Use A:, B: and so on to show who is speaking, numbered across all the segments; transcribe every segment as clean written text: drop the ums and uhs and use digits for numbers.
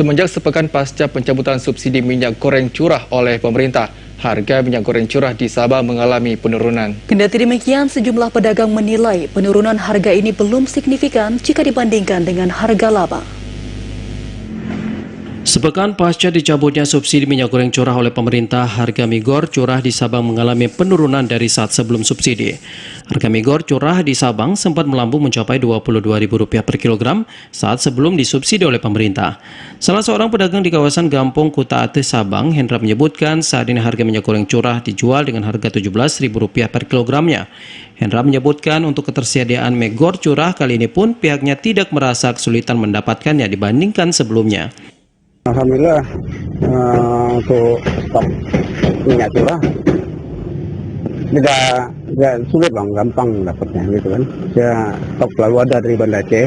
A: Semenjak sepekan pasca pencabutan subsidi minyak goreng curah oleh pemerintah, harga minyak goreng curah di Sabang mengalami penurunan.
B: Kendati demikian, sejumlah pedagang menilai penurunan harga ini belum signifikan jika dibandingkan dengan harga laba.
C: Sepekan pasca dicabutnya subsidi minyak goreng curah oleh pemerintah, harga migor curah di Sabang mengalami penurunan dari saat sebelum subsidi. Harga migor curah di Sabang sempat melambung mencapai Rp22.000 per kilogram saat sebelum disubsidi oleh pemerintah. Salah seorang pedagang di kawasan Gampong Kuta Ate, Sabang, Hendra, menyebutkan saat ini harga minyak goreng curah dijual dengan harga Rp17.000 per kilogramnya. Hendra menyebutkan untuk ketersediaan migor curah kali ini pun pihaknya tidak merasa kesulitan mendapatkannya dibandingkan sebelumnya.
D: Alhamdulillah untuk stok minyak curah tidak sulit bang, gampang dapatnya gitu kan. Ya stok selalu ada dari Banda Aceh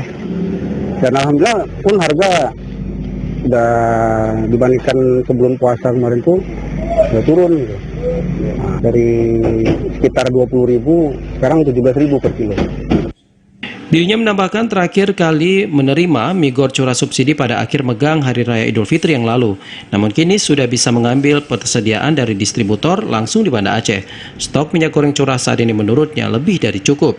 D: dan alhamdulillah pun harga sudah dibandingkan sebelum puasa kemarin tuh sudah turun gitu. Nah, dari sekitar 20.000 sekarang 17.000 per kilo.
C: Dirinya menambahkan terakhir kali menerima migor curah subsidi pada akhir megang Hari Raya Idul Fitri yang lalu. Namun kini sudah bisa mengambil persediaan dari distributor langsung di Banda Aceh. Stok minyak goreng curah saat ini menurutnya lebih dari cukup.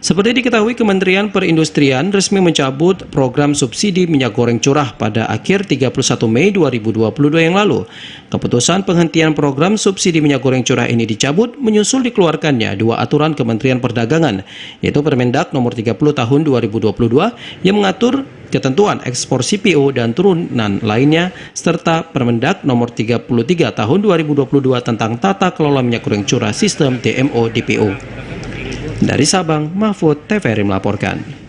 C: Seperti diketahui, Kementerian Perindustrian resmi mencabut program subsidi minyak goreng curah pada akhir 31 Mei 2022 yang lalu. Keputusan penghentian program subsidi minyak goreng curah ini dicabut menyusul dikeluarkannya dua aturan Kementerian Perdagangan, yaitu Permendak Nomor 30 Tahun 2022 yang mengatur ketentuan ekspor CPO dan turunan lainnya, serta Permendak Nomor 33 Tahun 2022 tentang tata kelola minyak goreng curah sistem DMO DPO. Dari Sabang, Mahfud TVRI melaporkan.